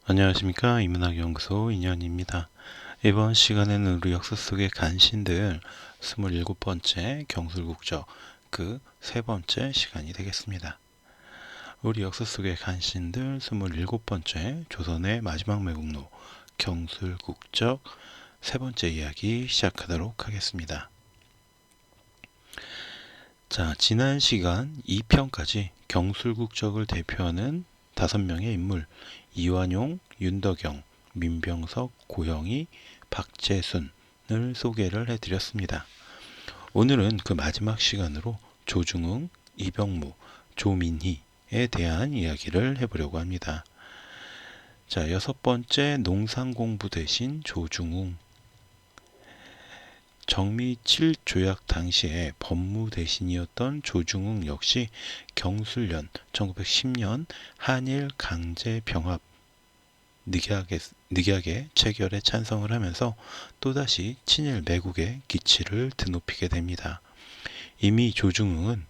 안녕하십니까. 인문학연구소 인현입니다. 이번 시간에는 우리 역사 속의 간신들 27번째 경술국적 그 세 번째 시간이 되겠습니다. 우리 역사 속의 간신들 27번째 조선의 마지막 매국노 경술국적 세 번째 이야기 시작하도록 하겠습니다. 자, 지난 시간 2편까지 경술국적을 대표하는 5명의 인물 이완용, 윤덕영, 민병석, 고영희, 박재순을 소개를 해드렸습니다. 오늘은 그 마지막 시간으로 조중흥, 이병무, 조민희에 대한 이야기를 해보려고 합니다. 자, 6번째 농상공부 대신 조중흥. 정미 7조약 당시에 법무 대신이었던 조중흥 역시 경술련 1910년 한일 강제 병합 늑약의 체결에 찬성을 하면서 또다시 친일 매국의 기치를 드높이게 됩니다. 이미 조중흥은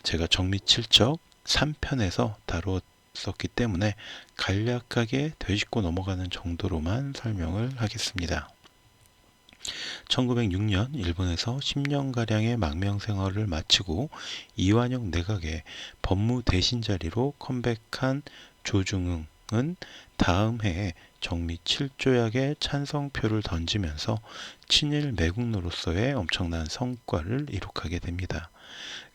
제가 정미 7적 3편에서 다루었기 때문에 간략하게 되짚고 넘어가는 정도로만 설명을 하겠습니다. 1906년 일본에서 10년가량의 망명생활을 마치고 이완용 내각의 법무 대신 자리로 컴백한 조중흥은 다음 해에 정미 7조약의 찬성표를 던지면서 친일 매국노로서의 엄청난 성과를 이룩하게 됩니다.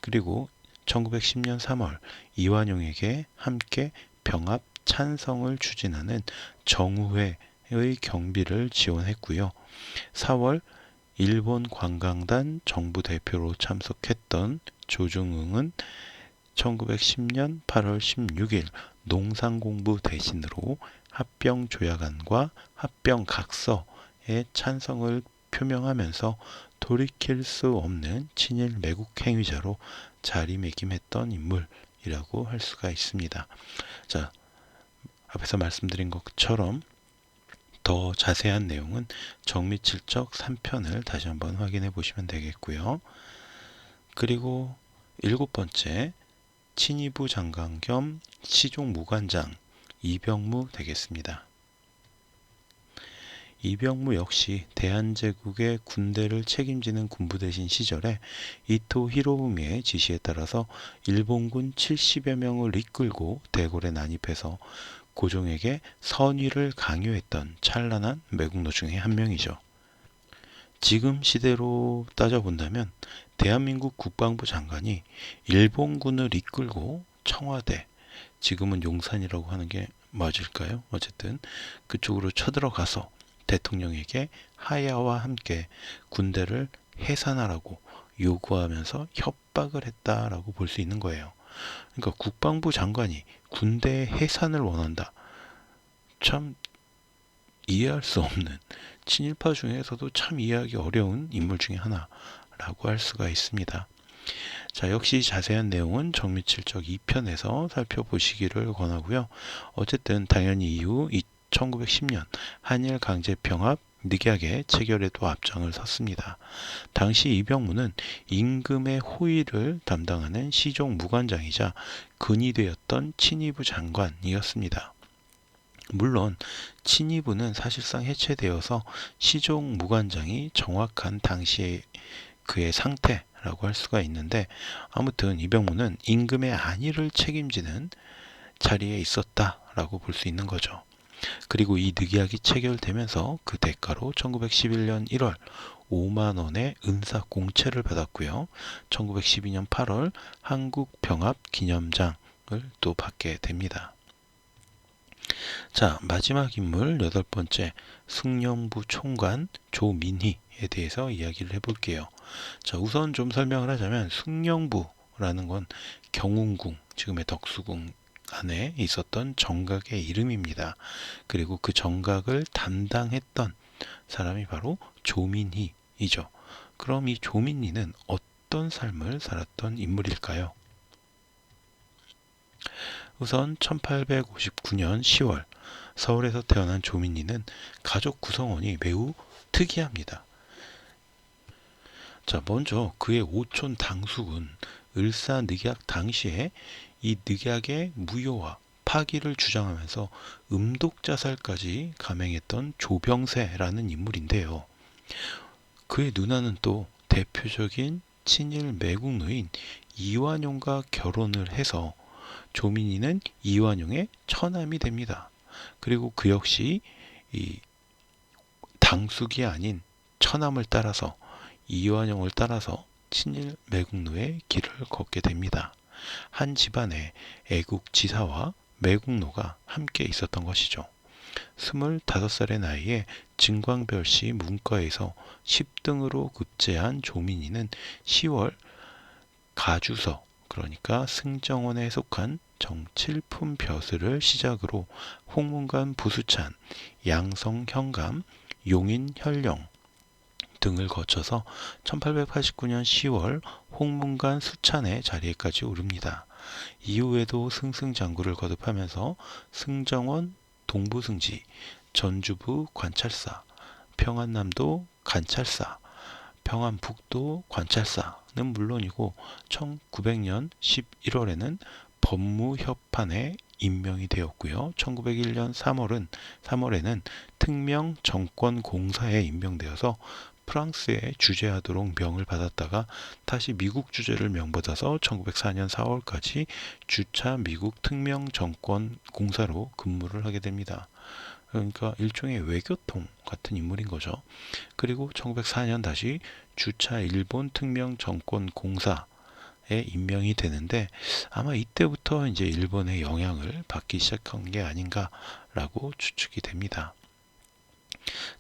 그리고 1910년 3월 이완용에게 함께 병합 찬성을 추진하는 정우회의 경비를 지원했고요. 4월 일본 관광단 정부 대표로 참석했던 조중흥은 1910년 8월 16일 농상공부 대신으로 합병조약안과 합병각서에 찬성을 표명하면서 돌이킬 수 없는 친일 매국 행위자로 자리매김했던 인물이라고 할 수가 있습니다. 자, 앞에서 말씀드린 것처럼 더 자세한 내용은 정미 7적 3편을 다시 한번 확인해 보시면 되겠고요. 그리고 7번째 친위부 장관 겸 시종 무관장 이병무 되겠습니다. 이병무 역시 대한제국의 군대를 책임지는 군부대신 시절에 이토 히로부미의 지시에 따라서 일본군 70여 명을 이끌고 대궐에 난입해서 고종에게 선의를 강요했던 찬란한 매국노 중에 한 명이죠. 지금 시대로 따져본다면 대한민국 국방부 장관이 일본군을 이끌고 청와대, 지금은 용산이라고 하는 게 맞을까요? 어쨌든 그쪽으로 쳐들어가서 대통령에게 하야와 함께 군대를 해산하라고 요구하면서 협박을 했다라고 볼 수 있는 거예요. 그러니까 국방부 장관이 군대 해산을 원한다. 참 이해할 수 없는, 친일파 중에서도 참 이해하기 어려운 인물 중에 하나라고 할 수가 있습니다. 자, 역시 자세한 내용은 정미 7적 2편에서 살펴보시기를 권하고요. 어쨌든 당연히 이후 1910년 한일 강제병합 늑약의 체결에도 앞장을 섰습니다. 당시 이병무는 임금의 호위를 담당하는 시종 무관장이자 근위되었던 친위부 장관이었습니다. 물론 친위부는 사실상 해체되어서 시종 무관장이 정확한 당시의 그의 상태라고 할 수가 있는데, 아무튼 이병무는 임금의 안위를 책임지는 자리에 있었다라고 볼 수 있는 거죠. 그리고 이 늑약이 체결되면서 그 대가로 1911년 1월 5만 원의 은사 공채를 받았고요. 1912년 8월 한국병합 기념장을 또 받게 됩니다. 자, 마지막 인물 8번째 숭령부 총관 조민희에 대해서 이야기를 해볼게요. 자, 우선 좀 설명을 하자면 숭령부라는 건 경운궁, 지금의 덕수궁 안에 있었던 정각의 이름입니다. 그리고 그 정각을 담당했던 사람이 바로 조민희이죠. 그럼 이 조민희는 어떤 삶을 살았던 인물일까요? 우선 1859년 10월 서울에서 태어난 조민희는 가족 구성원이 매우 특이합니다. 자, 먼저 그의 오촌 당숙은 을사늑약 당시에 이 늑약의 무효화, 파기를 주장하면서 음독자살까지 감행했던 조병세라는 인물인데요. 그의 누나는 또 대표적인 친일 매국노인 이완용과 결혼을 해서 조민희는 이완용의 처남이 됩니다. 그리고 그 역시 이 당숙이 아닌 처남을 따라서 이완용을 따라서 친일 매국노의 길을 걷게 됩니다. 한 집안에 애국지사와 매국노가 함께 있었던 것이죠. 25살의 나이에 증광별시 문과에서 10등으로 급제한 조민희는 10월 가주서, 그러니까 승정원에 속한 정칠품 벼슬을 시작으로 홍문관 부수찬, 양성 현감, 용인 현령 등을 거쳐서 1889년 10월 홍문관 수찬의 자리에까지 오릅니다. 이후에도 승승장구를 거듭하면서 승정원 동부승지, 전주부 관찰사, 평안남도 관찰사, 평안북도 관찰사는 물론이고 1900년 11월에는 법무협판에 임명이 되었고요. 1901년 3월에는 특명 정권공사에 임명되어서 프랑스에 주재하도록 명을 받았다가 다시 미국 주재를 명받아서 1904년 4월까지 주차 미국 특명 정권공사로 근무를 하게 됩니다. 그러니까 일종의 외교통 같은 인물인 거죠. 그리고 1904년 다시 주차 일본 특명 정권 공사에 임명이 되는데 아마 이때부터 이제 일본의 영향을 받기 시작한 게 아닌가라고 추측이 됩니다.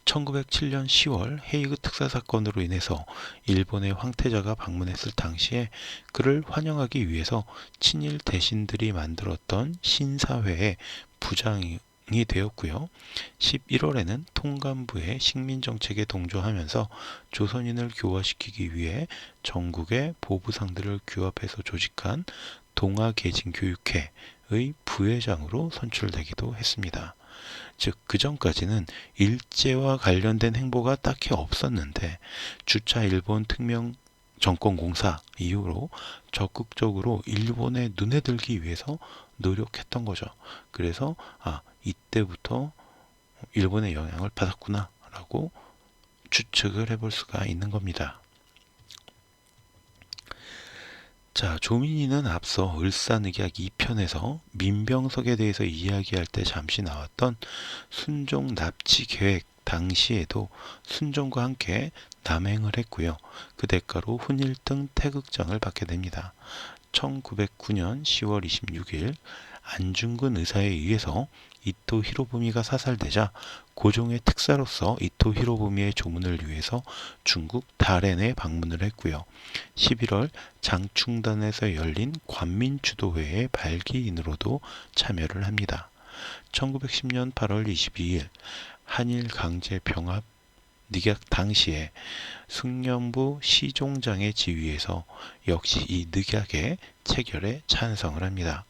1907년 10월 헤이그 특사 사건으로 인해서 일본의 황태자가 방문했을 당시에 그를 환영하기 위해서 친일 대신들이 만들었던 신사회의 부장이 되었고요. 11월에는 통감부의 식민정책에 동조하면서 조선인을 교화시키기 위해 전국의 보부상들을 규합해서 조직한 동아계진교육회의 부회장으로 선출되기도 했습니다. 즉, 그 전까지는 일제와 관련된 행보가 딱히 없었는데 주차 일본 특명 정권공사 이후로 적극적으로 일본에 눈에 들기 위해서 노력했던 거죠. 그래서 이때부터 일본의 영향을 받았구나 라고 추측을 해볼 수가 있는 겁니다. 자, 조민희는 앞서 을사늑약 2편에서 민병석에 대해서 이야기할 때 잠시 나왔던 순종 납치 계획 당시에도 순종과 함께 남행을 했고요. 그 대가로 훈일등 태극장을 받게 됩니다. 1909년 10월 26일 안중근 의사에 의해서 이토 히로부미가 사살되자 고종의 특사로서 이토 히로부미의 조문을 위해서 중국 다롄에 방문을 했고요. 11월 장충단에서 열린 관민주도회의 발기인으로도 참여를 합니다. 1910년 8월 22일 한일 강제 병합 늑약 당시에 숭년부 시종장의 지휘에서 역시 이 늑약의 체결에 찬성을 합니다.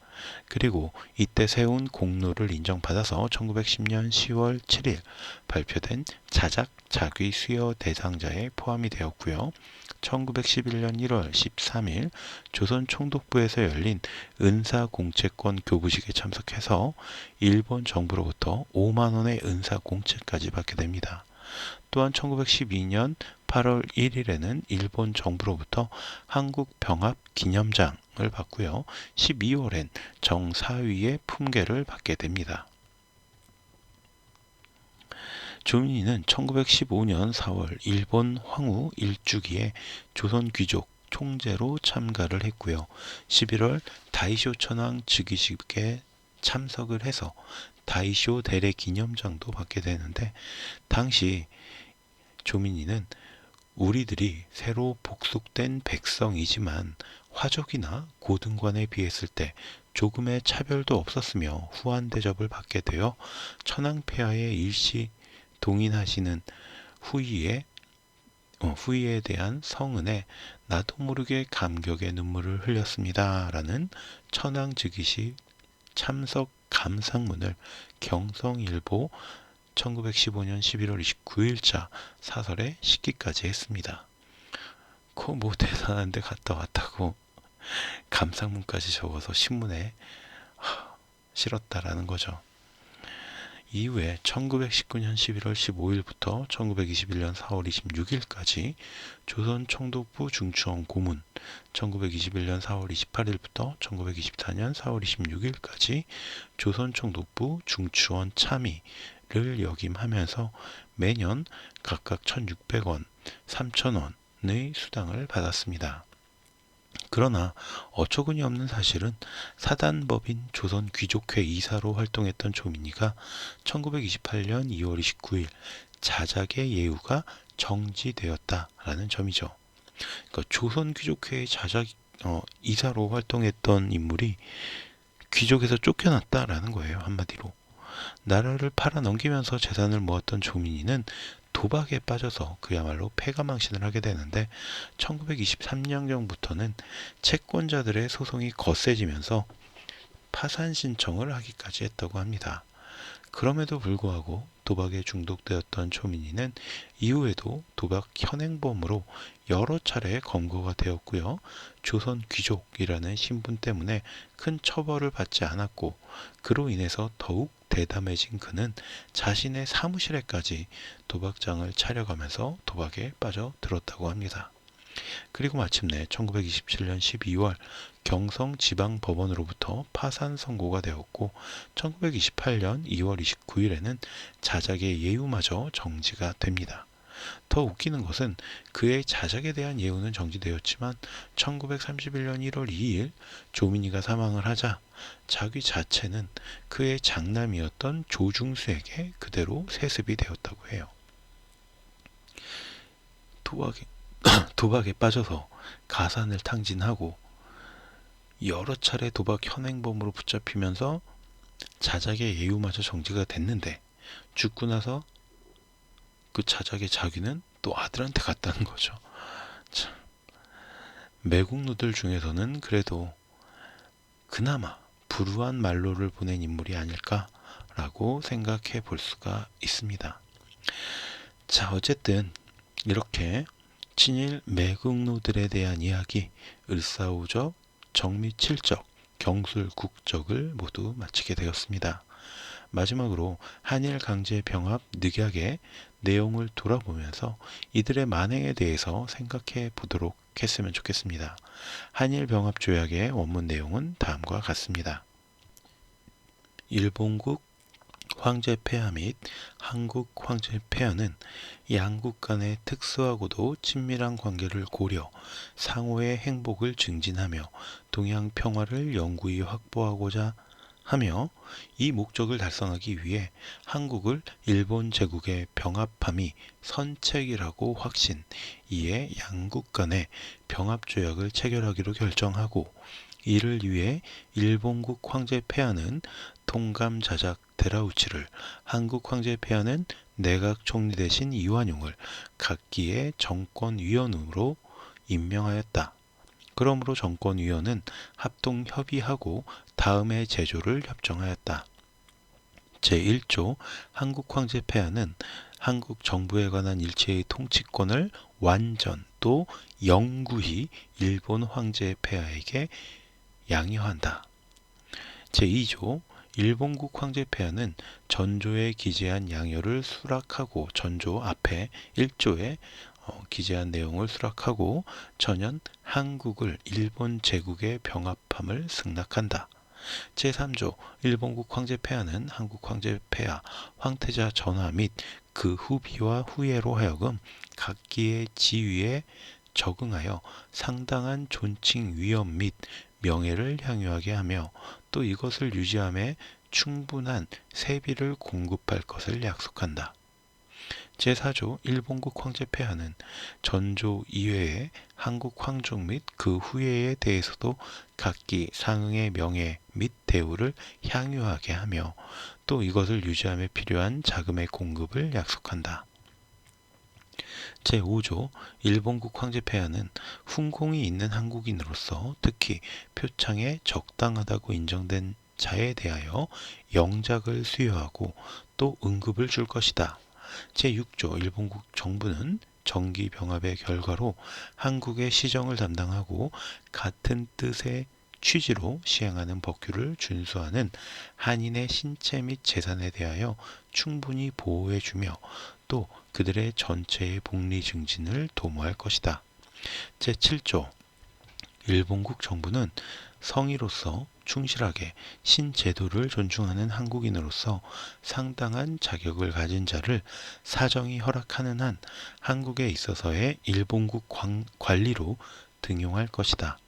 그리고 이때 세운 공로를 인정받아서 1910년 10월 7일 발표된 자작 자귀 수여 대상자에 포함이 되었고요. 1911년 1월 13일 조선 총독부에서 열린 은사공채권 교부식에 참석해서 일본 정부로부터 5만 원의 은사공채까지 받게 됩니다. 또한 1912년 8월 1일에는 일본 정부로부터 한국병합 기념장을 받고요. 12월엔 정사위의 품계를 받게 됩니다. 조민희는 1915년 4월 일본 황후 일주기에 조선 귀족 총재로 참가를 했고요. 11월 다이쇼 천황 즉위식에 참석을 해서 다이쇼 대례 기념장도 받게 되는데 당시 조민희는 우리들이 새로 복속된 백성이지만 화족이나 고등관에 비했을 때 조금의 차별도 없었으며 후한 대접을 받게 되어 천황폐하에 일시 동인하시는 후이에 대한 성은에 나도 모르게 감격의 눈물을 흘렸습니다. 라는 천황 즉위식 참석 감상문을 경성일보 1915년 11월 29일자 사설에 싣기까지 했습니다. 그거 뭐 대단한 데 갔다 왔다고 감상문까지 적어서 신문에 실었다라는 거죠. 이후에 1919년 11월 15일부터 1921년 4월 26일까지 조선 총독부 중추원 고문, 1921년 4월 28일부터 1924년 4월 26일까지 조선 총독부 중추원 참의를 역임하면서 매년 각각 1,600원, 3,000원의 수당을 받았습니다. 그러나 어처구니 없는 사실은 사단법인 조선 귀족회 이사로 활동했던 조민희가 1928년 2월 29일 자작의 예우가 정지되었다라는 점이죠. 그러니까 조선 귀족회의 자작 이사로 활동했던 인물이 귀족에서 쫓겨났다라는 거예요. 한마디로. 나라를 팔아 넘기면서 재산을 모았던 조민희는 도박에 빠져서 그야말로 패가망신을 하게 되는데 1923년경부터는 채권자들의 소송이 거세지면서 파산 신청을 하기까지 했다고 합니다. 그럼에도 불구하고 도박에 중독되었던 조민희는 이후에도 도박 현행범으로 여러 차례 검거가 되었고요. 조선 귀족이라는 신분 때문에 큰 처벌을 받지 않았고 그로 인해서 더욱 대담해진 그는 자신의 사무실에까지 도박장을 차려가면서 도박에 빠져들었다고 합니다. 그리고 마침내 1927년 12월 경성지방법원으로부터 파산 선고가 되었고 1928년 2월 29일에는 자작의 예우마저 정지가 됩니다. 더 웃기는 것은 그의 자작에 대한 예우는 정지되었지만 1931년 1월 2일 조민희가 사망을 하자 자귀 자체는 그의 장남이었던 조중수에게 그대로 세습이 되었다고 해요. 도박에 빠져서 가산을 탕진하고 여러 차례 도박 현행범으로 붙잡히면서 자작의 예우마저 정지가 됐는데 죽고 나서 그 자작의 자귀는 또 아들한테 갔다는 거죠. 참, 매국노들 중에서는 그래도 그나마 불우한 말로를 보낸 인물이 아닐까라고 생각해 볼 수가 있습니다. 자, 어쨌든 이렇게 친일 매국노들에 대한 이야기, 을사오적, 정미칠적, 경술국적을 모두 마치게 되었습니다. 마지막으로 한일 강제 병합 늑약의 내용을 돌아보면서 이들의 만행에 대해서 생각해 보도록 했으면 좋겠습니다. 한일 병합 조약의 원문 내용은 다음과 같습니다. 일본국 황제 폐하 및 한국 황제 폐하는 양국 간의 특수하고도 친밀한 관계를 고려 상호의 행복을 증진하며 동양 평화를 영구히 확보하고자 하며 이 목적을 달성하기 위해 한국을 일본 제국의 병합함이 선책이라고 확신, 이에 양국 간의 병합조약을 체결하기로 결정하고 이를 위해 일본국 황제 폐하는 통감자작 데라우치를, 한국 황제 폐하는 내각 총리 대신 이완용을 각기의 정권위원으로 임명하였다. 그러므로 정권위원은 합동협의하고 다음의 제조를 협정하였다. 제1조 한국 황제 폐하는 한국 정부에 관한 일체의 통치권을 완전 또 영구히 일본 황제 폐하에게 양요한다. 제2조 일본국 황제 폐하는 전조에 기재한 양요를 수락하고 전조 앞에 1조에 기재한 내용을 수락하고 전연 한국을 일본 제국의 병합함을 승낙한다. 제3조 일본국 황제 폐하는 한국 황제 폐하 황태자 전하 및 그 후비와 후예로 하여금 각기의 지위에 적응하여 상당한 존칭 위엄 및 명예를 향유하게 하며 또 이것을 유지함에 충분한 세비를 공급할 것을 약속한다. 제4조 일본국 황제 폐하는 전조 이외에 한국 황족 및 그 후예에 대해서도 각기 상응의 명예 및 대우를 향유하게 하며 또 이것을 유지함에 필요한 자금의 공급을 약속한다. 제5조 일본국 황제 폐하는 훈공이 있는 한국인으로서 특히 표창에 적당하다고 인정된 자에 대하여 영작을 수여하고 또 응급을 줄 것이다. 제6조 일본국 정부는 정기병합의 결과로 한국의 시정을 담당하고 같은 뜻의 취지로 시행하는 법규를 준수하는 한인의 신체 및 재산에 대하여 충분히 보호해주며 또 그들의 전체의 복리 증진을 도모할 것이다. 제7조 일본국 정부는 성의로서 충실하게 신제도를 존중하는 한국인으로서 상당한 자격을 가진 자를 사정이 허락하는 한 한국에 있어서의 일본국 관리로 등용할 것이다.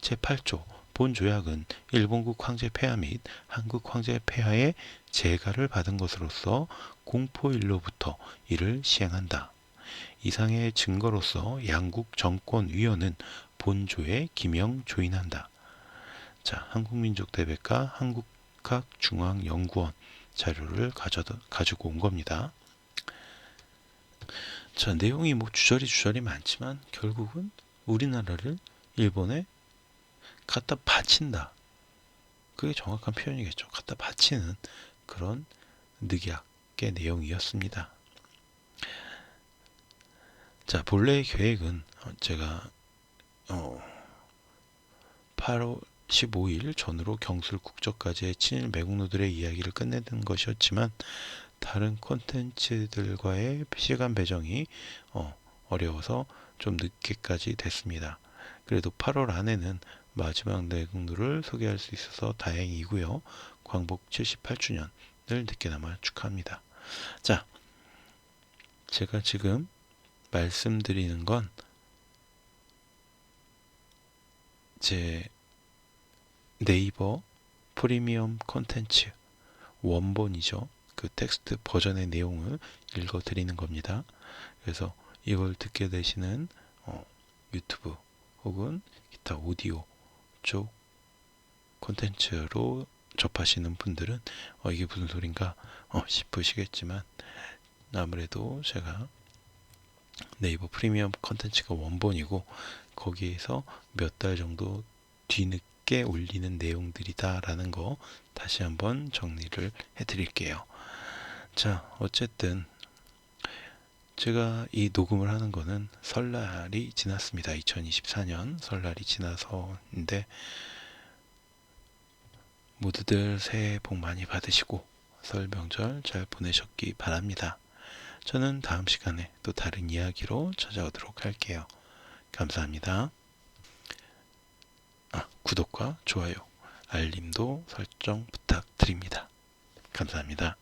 제8조 본 조약은 일본국 황제 폐하 및 한국 황제 폐하의 재가를 받은 것으로서 공포일로부터 이를 시행한다. 이상의 증거로서 양국 정권위원은 본조에 기명 조인한다. 자, 한국민족대백과 한국학중앙연구원 자료를 가지고 온 겁니다. 자, 내용이 뭐 주저리 많지만 결국은 우리나라를 일본에 갖다 바친다. 그게 정확한 표현이겠죠. 갖다 바치는 그런 늑약의 내용이었습니다. 자, 본래의 계획은 제가 8월 15일 전후로 경술 국적까지의 친일 매국노들의 이야기를 끝내는 것이었지만 다른 콘텐츠들과의 시간 배정이 어려워서 좀 늦게까지 됐습니다. 그래도 8월 안에는 마지막 매국노를 소개할 수 있어서 다행이고요. 광복 78주년을 늦게나마 축하합니다. 자, 제가 지금 말씀드리는 건 제 네이버 프리미엄 콘텐츠 원본이죠. 그 텍스트 버전의 내용을 읽어 드리는 겁니다. 그래서 이걸 듣게 되시는 유튜브 혹은 기타 오디오 쪽 콘텐츠로 접하시는 분들은 이게 무슨 소린가 싶으시겠지만 아무래도 제가 네이버 프리미엄 콘텐츠가 원본이고 거기에서 몇 달 정도 뒤늦게 올리는 내용들이다 라는 거 다시 한번 정리를 해 드릴게요. 자, 어쨌든 제가 이 녹음을 하는 거는 설날이 지났습니다. 2024년 설날이 지나서인데 모두들 새해 복 많이 받으시고 설 명절 잘 보내셨기 바랍니다. 저는 다음 시간에 또 다른 이야기로 찾아오도록 할게요. 감사합니다. 구독과 좋아요, 알림도 설정 부탁드립니다. 감사합니다.